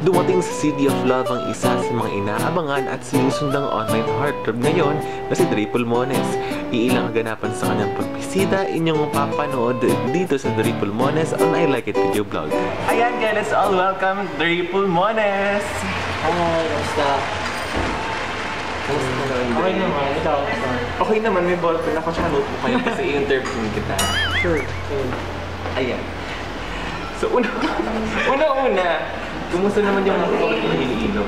Dumating sa City of Love ang isa sa mga inaabangan at sinusundang online heartthrob ngayon na si Dre Pulmones. Iilang ganapan sa kanyang pagbisita, inyong mapapanood dito sa Dre Pulmones on I Like It Video Vlog. Ayan guys, let's all welcome Dre Pulmones! Hi, kamusta? Okay naman, ikaw. Okay naman, may ballpen ako siya notebook kayo kasi i-interview kita. Sure. Ayan. So, una-una, kumusta naman yung pagkakit ng Iloilo?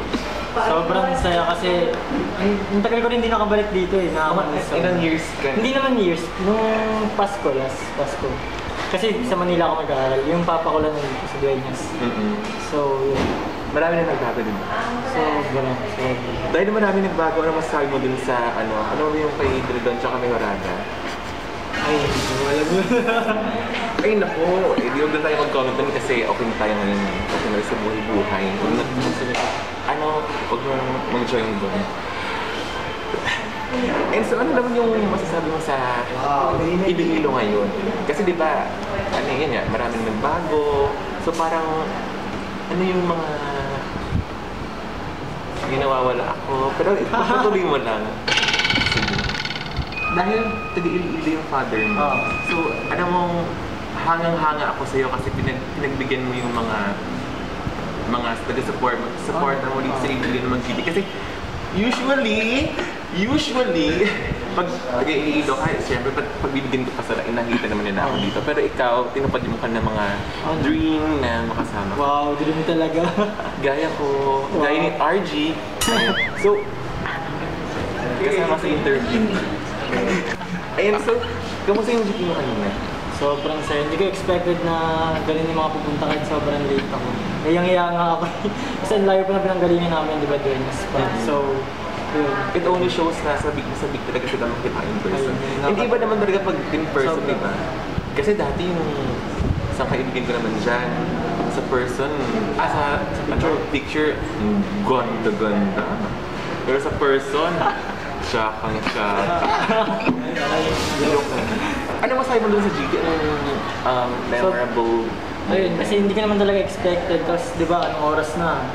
Sobrang saya kasi ang tagal ko rin hindi nakabalik dito eh. Ilang years ka? Hindi naman years. Nung Pasko, last Pasko. Kasi sa Manila ako mag-aaral. Yung papa ko lang nandito sa Dueñas. So, yun. Marami na nagbago din ba? Sobrang. Dahil marami nagbago, ano masasabi mo dun sa ano yung kay Dredon tsaka may Horada? Ay, wala mo. Ay naku, hindi huwag na tayo mag-comment dun kasi okay na tayo ngayon. Okay na rin sa buhay-buhay. Huwag mo mag-join dun. And so ano naman yung masasabi mo sa Iloilo ngayon? Kasi di ba, yun nga, maraming nagbago. So parang, ano yung mga ginawawala ako. Pero patuloy mo lang. Dahil taga-Iloilo yung father mo. So, alam mo, hangang-hanga ako sa'yo kasi pinagbigyan mo yung mga taga-support mo dito sa Iloilo na mag-GD. Kasi usually, pag taga-Iloilo ka, siyempre, pag bibigyan ko pa sa nakita naman nila ako dito. Pero ikaw, tinupad mo ka ng mga dream na makasama ko. Wow, dream talaga. Gaya ko, gaya ni RG. So, kasama sa interview. Ayun, so, kamusta yung GP mo kanina? Sobrang saya. Hindi ko expected na ganun yung mga pupunta kahit sobrang late ako. Iyang-iya nga ako. Kasi ang layo pa na pinanggalingan namin, di ba, Dueñas pa. So, yun. It only shows na sabik talaga sila makita in person. Hindi ba naman talaga pag in person, di ba? Kasi dati yung isang kaibigan ko naman dyan, sa person, sa picture, ganda. Pero sa person, Shaka. Ano masabi mo doon sa GT? Anong memorable? Ayun, kasi hindi ka naman talaga expected. Tapos, di ba, anong oras na?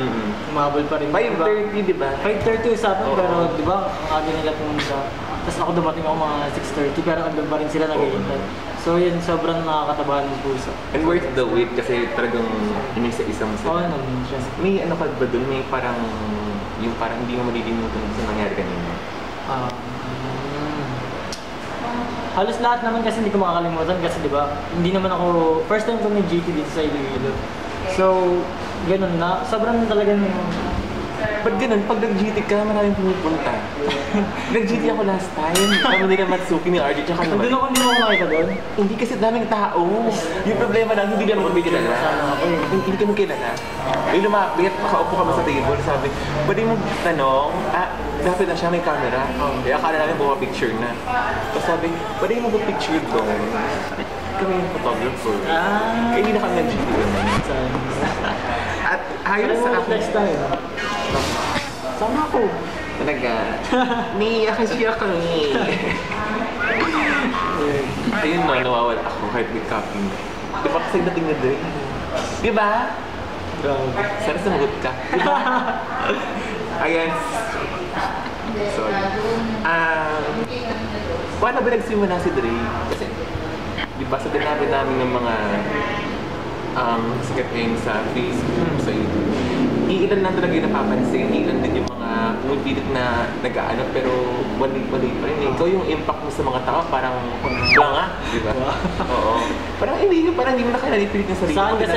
Umabol pa rin. 5:30, di ba? 5:30 usapan, pero di ba, ang aga nila pumunta. Tapos ako dumating ako mga 6:30, pero andun pa rin sila nag-iintay. So yun, sobrang nakakatabahan ng puso. And worth the wait kasi talagang inisa-isa mo sila. Oo naman siya. May ano ka ba doon? May parang, yung parang hindi mo malilimutan sa nangyari kanina. Halos lahat naman kasi hindi ko makakalimutan kasi di ba, hindi naman ako, first time ko nag-GT dito sa Iloilo. So, ganun na, sobrang talagang. Ba't ganun? Pag nag-GT ka, maraming pumupunta. Nag-GT ako last time. Kami nila Matsuki ni RJ tsaka naman. Nandun ako, hindi mo makakita doon? Hindi kasi daming tao. Yung problema lang, hindi naman kami kilala. Hindi kami kilala. May lumapit, makaupo kami sa table, sabi, pwede mo tanong, dapat na siya may camera. Kaya akala namin picture na. Tapos sabi, pwede mo picture doon. Kami yung photographer. Kaya hindi na kami nag-GT doon. At ayun sa akin. Next time. Sama ko. Talaga. Niya kasi ako ni. Ayun no, nawawala ako kahit may copy. Di ba kasi dating na din? Di ba? Grabe. Sana sumagot ka. Ayan. Sorry. Paano ba nagsimula si Dre? Kasi, di ba sa dinabi namin ng mga sikat ngayon sa Facebook, sa YouTube. Iilan lang talaga yung napapansin, iilan din yung mga pumipilit na nag-aano pero wali pa rin. Ikaw yung impact mo sa mga tao parang blanga, di ba? Oo. Parang hindi mo na kaya ipilit yung sarili. Sa akin kasi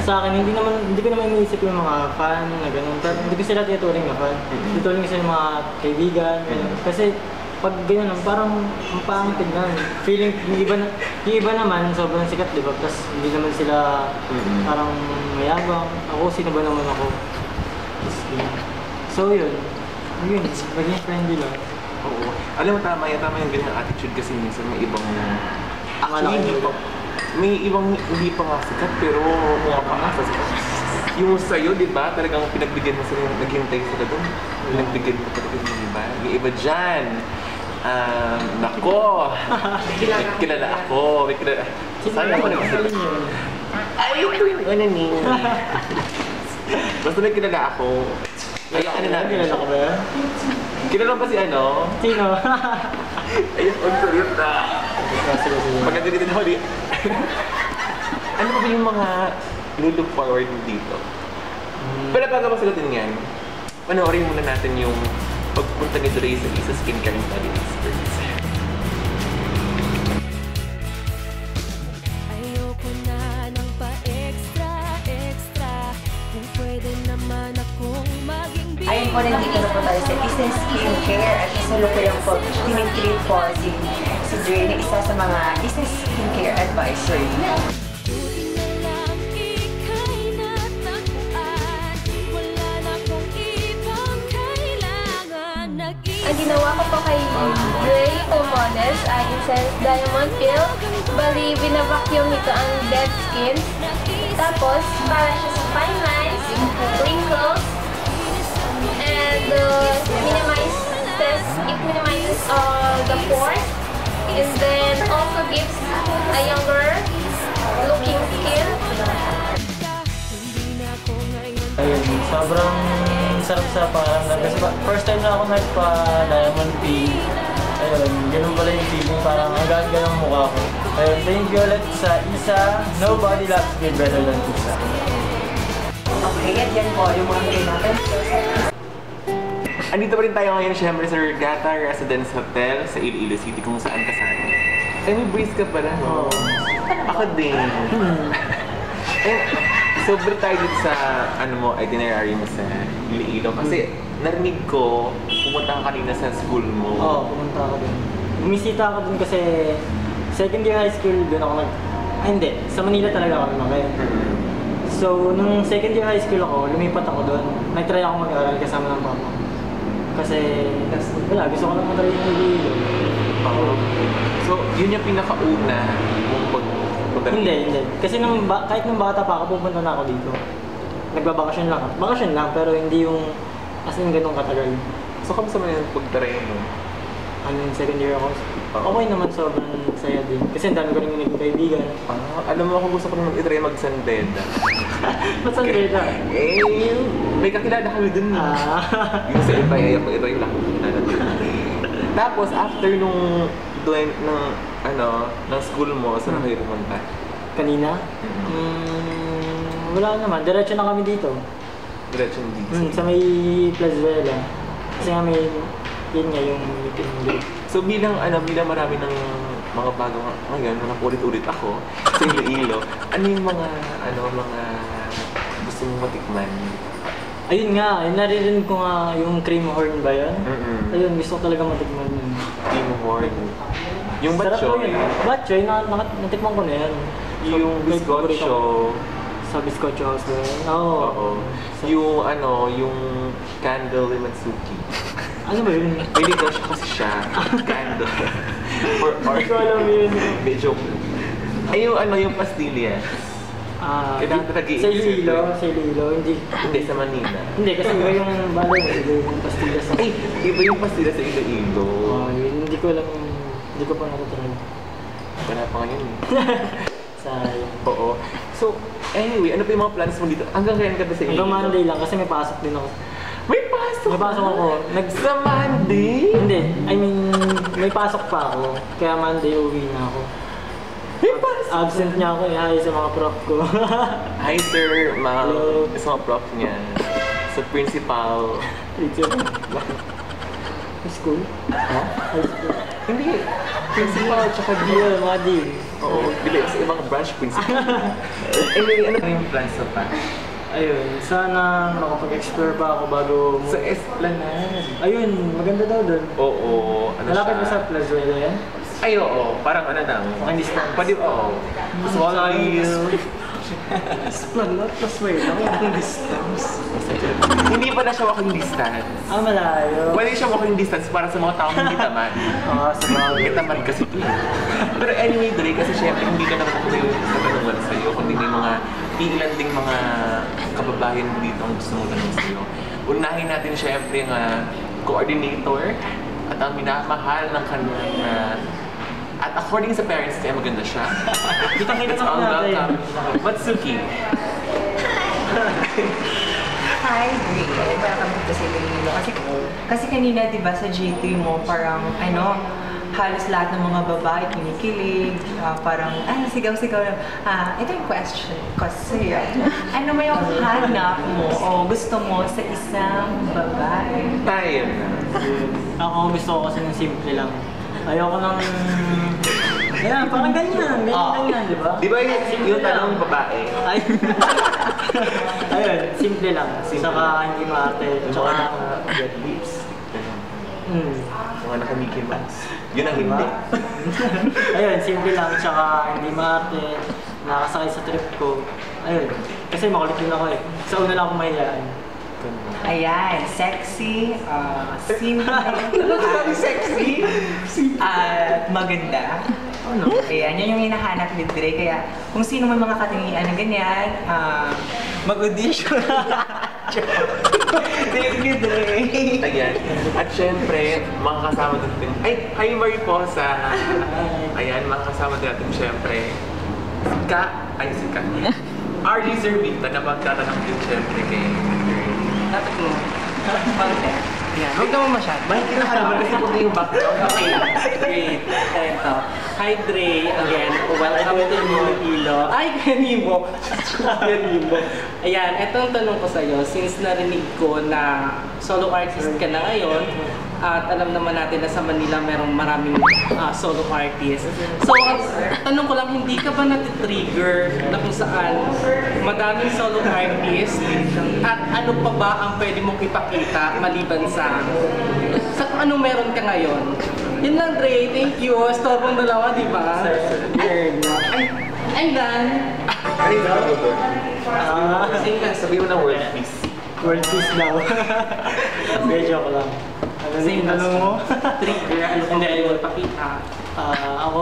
sa akin hindi ko naman iniisip yung mga fan na gano'n. Hindi ko sila tinuturing na fan. Tinuturing ko sila yung mga kaibigan. Kasi pag gano'n, parang ang pangit tignan. Feeling, yung iba naman, sobrang sikat, di ba? Tapos hindi naman sila parang mayabang. Ako, sino ba naman ako? So yun, maging friendly lang. Oo. Alam mo, tama yung ganyang attitude kasi minsan may ibang may ibang hindi pa nga sikat pero makapaasa sikat. Yung sa'yo, di ba? Talagang pinagbigyan mo sila, naghintay sila doon. Pinagbigyan mo talaga yung iba. Yung iba dyan. Nako! Kilala ako. Sana ako naman sila. Ay, ito yung ano niya. Basta may kilala ako. Ay, ano na? Kilala ko ba yan? Kilala ba si ano? Sino? Ayun, on salute na. Sige. Maganda din ako di. Ano ba yung mga look forward mo dito? Pero bago masagutin yan, panoorin muna natin yung pagpunta ni Dre sa isa skincare and body experts. Ayoko na ng pa-extra kung pwede naman akong maging Ayun po, nandito na po tayo sa Business Skincare at kasalukuyang po tinitreat po si Dre na isa sa mga Business Skincare Advisor. Buti na lang ika'y natagpuan. Wala na akong ibang kailangan. Ang ginawa ko po kay Dre Pulmones ay Essence Diamond Pill. Bali, binavacuum nito ang dead skin. Tapos, para siya sa fine lines, wrinkles, and it minimizes the pores. And then also gives a younger looking skin. Ayun, sobrang sarap sa pakiramdam. Kasi first time na ako nagpa-diamond peel. Ayun, ganun pala yung feeling. Parang ang ganda ng mukha ko. Ayun, thank you ulit sa Isa. Nobody loves me better than Isa. Okay, at yan po yung mga gawin natin. Andito pa rin tayo ngayon syempre sa Regatta Residence Hotel sa Iloilo City kung saan kasama. Eh, may breeze ka pala, no? Ako din. Eh, sobrang tayo dito sa itinerary mo sa Iloilo kasi narinig ko pumunta ka kanina sa school mo. Oo, pumunta ako dun. Bumisita ako dun kasi second year high school dun ako hindi. Sa Manila talaga ako lumaki. So, nung second year high school ako, lumipat ako dun. Nag-try ako mag-aral kasama ng papa. Kasi, wala, gusto ko lang mag-try yung Iloilo. So, yun yung pinakauna mong pagpunta. Hindi. Kasi kahit nung bata pa ako, pupunta na ako dito. Nagbabakasyon lang. Bakasyon lang, pero hindi yung as in ganun katagal. So, kamusta mo yung pagtaray mo? Second year ako. Okay naman, sobrang saya din. Kasi ang dami ko rin naging kaibigan. Alam mo kung gusto ko naman itry mag-sandeda. Ba't saan kayo na? Eh, may kakilala kami dun. Yung sa iba, ito yung lang kakilala dun. Tapos, after nung school mo, saan na kayo pumunta? Kanina? Wala naman. Diretso na kami dito. Diretso dito. Sa may Plazuela. Kasi nga may, yun nga yung meeting dito. So bilang marami ng mga bagong ngayon, napulit-ulit ako sa Iloilo, ano yung mga gusto mong matikman? Ayun nga, naririnig ko nga yung cream horn ba yun? Ayun, gusto ko talaga matikman yun. Cream horn? Yung batchoy? Batchoy, natikman ko na yan. Yung bizcocho? Sa Bizcocho House ba yun? Oo. Yung candle with Matsuki. Ano ba yun? Hindi ko kasi siya. Candle. Hindi ko alam yun. Medyo. Ay, yung pastillas. Kailangan talaga sa Iloilo, hindi. Hindi, sa Manila. Hindi, kasi iba yung balay, iba yung pastillas. Ay, iba yung pastillas sa Iloilo. Hindi ko alam, hindi ko pa nakatry. Wala pa ngayon eh. Sayang. Oo. So, anyway, ano pa yung mga plans mo dito? Hanggang kailan ka ba sa Iloilo? Hanggang Monday lang, kasi may pasok din ako. May pasok? May pasok ako. Sa Monday? Hindi, I mean, may pasok pa ako. Kaya Monday uwi na ako. May pasok? Absent niya ako hi sa mga prof ko. Hi sir, Hello. sa mga prof niya. Sa principal. High school? Ha? High school. Hindi. Principal, tsaka Deal, mga deal. Oo, bili sa ibang branch principal. Anyway, ano yung plans mo pa? Ayun, sana makapag-explore pa ako bago... Sa Esplanade. Ayun, maganda daw doon. Oo, Malapit ba sa Plazuela yan? Ay, oo. Parang lang. Walking distance. Pwede, oo. Small Esplanade, Plazuela, walking distance. Hindi pala siya walking distance. Malayo. Pwede siya walking distance para sa mga taong hindi tamad. Sa bagay. May tamad kasi ito. Pero anyway, Dre, kasi syempre hindi ka naman ako yung katanungan sa'yo, kundi may mga ilan ding mga kababayan dito ang gusto mong tanong sa'yo. Unahin natin syempre nga coordinator at ang minamahal ng kanyang at according sa parents niya, maganda siya. Kita-kita It's na all natin. welcome. Matsuki. Hi, Dre. Welcome to sa Iloilo. Kasi kanina, di ba, sa J3 mo, parang, halos lahat ng mga babae kinikilig, parang, sigaw-sigaw na, ito yung question ko sa'yo. Ano mo yung hanap mo o gusto mo sa isang babae? Tayo. Ako gusto ko kasi ng simple lang. Ayoko ng... Ayan, parang ganyan, di ba? Di ba yung tanong babae? Ay. Ayun, simple lang. Saka hindi maarte. Tsaka Red lips. Mga naka-Mickey Mouse. Yun ang hindi. Ayun, simple lang. Tsaka hindi maarte. Nakasakay sa trip ko. Ayun. Kasi makulit din ako eh. Sa una lang ako mahiyaan. Ayan, sexy, simple, sexy? at maganda. Ayan, yan yung hinahanap ni Dre. Kaya kung sino man mga katingian na ganyan, mag-audition. Thank you, Dre. Ayan. At syempre, mga kasama natin. Ay, hi Mariposa. Ayan, mga kasama natin syempre. Si Ka. RG Zervita na magtatanong din syempre kay Dapat mo. Ayan, huwag naman masyado. Makikita ka naman kasi puti yung background. Okay, great. Ito. Hi, Dre. Again, welcome to Iloilo. Ay, ganimo. Ganimo. Ayan, etong tanong ko sa'yo. Since narinig ko na solo artist ka na ngayon, at alam naman natin na sa Manila merong maraming solo artists. So, tanong ko lang, hindi ka ba natitrigger na kung saan madaming solo artists at ano pa ba ang pwede mong ipakita maliban sa kung ano meron ka ngayon? Yun lang, Dre. Thank you. Storbong dalawa, di ba? Ay, done. Ano yung sabi ko? Sabi mo ng world peace. World peace daw. Medyo ako lang. Same Ano mo? Trigger. Ano kung pwede mo ipakita? Ako,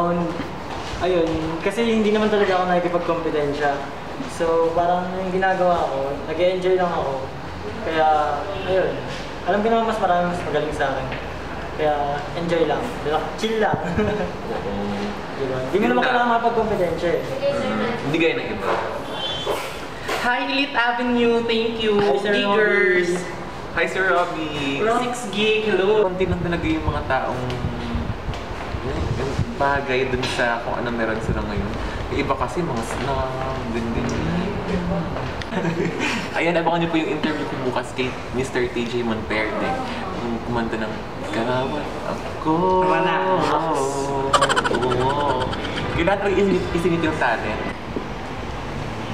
ayun, kasi hindi naman talaga ako nakikipag-kompetensya. So, parang yung ginagawa ko, nag-enjoy lang ako. Kaya, ayun, alam ko naman mas marami mas magaling sa akin. Kaya, enjoy lang. Diba? Chill lang. Diba? Hindi mo naman kailangan mapag-kompetensya eh. Hindi gaya ng iba. Hi, Elite Avenue. Thank you. Hi, Sir Diggers. Hi Sir Robbie! 6 gig. Hello. Konti lang talaga yung mga taong yung bagay dun sa kung ano meron sila ngayon. Yung iba kasi mga snob, ganyan. Ayan, abangan niyo po yung interview ko bukas kay Mr. TJ Monterde. Yung kumanta ng Gawat Ako. Wala. Oo. Yung lahat ay isingit yung talent.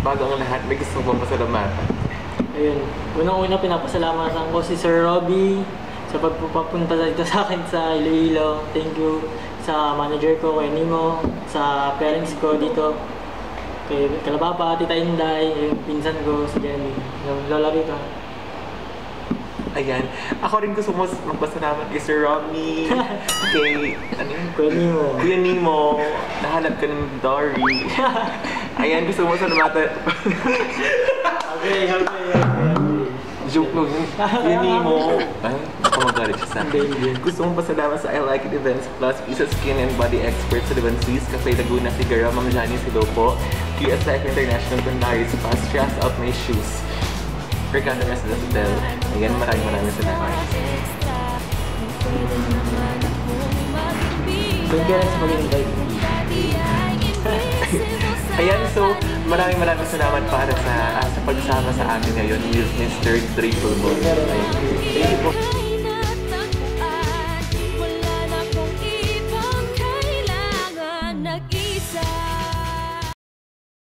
Bago ang lahat, may gusto bang pasalamatan. Ayun, unang-una pinapasalamatan ko si Sir Robbie sa pagpapunta dito sa akin sa Iloilo. Thank you sa manager ko, kay Nimo, sa parents ko dito, kay Kalababa, Tita Inday, yung pinsan ko, si Jenny, yung Lola Rita. Ayan, ako rin gusto mo magpasalamat kay Sir Robbie, kay, Kuya Nimo. Kuya Nimo, nahanap ka ng Dory. Ayan, gusto mo salamatan. Okay. Joke lang yun. Kuya Nimo. Ay, nakamagalit siya sa akin. Gusto mong pasalamat sa I Like It Events Plus, Isa Skin and Body Expert sa Lebanese, Cafe Laguna, Figueroa, Ma'am Jani Silopo, QSF International Bandari, Spa, Stress Out My Shoes, Reganda Residence Hotel. Ayan, maraming salamat. Thank you rin sa mag-invite. Ayan, so maraming salamat para sa pagsama sa amin ngayon with Mr. Dre Pulmon. Thank you. Thank you po.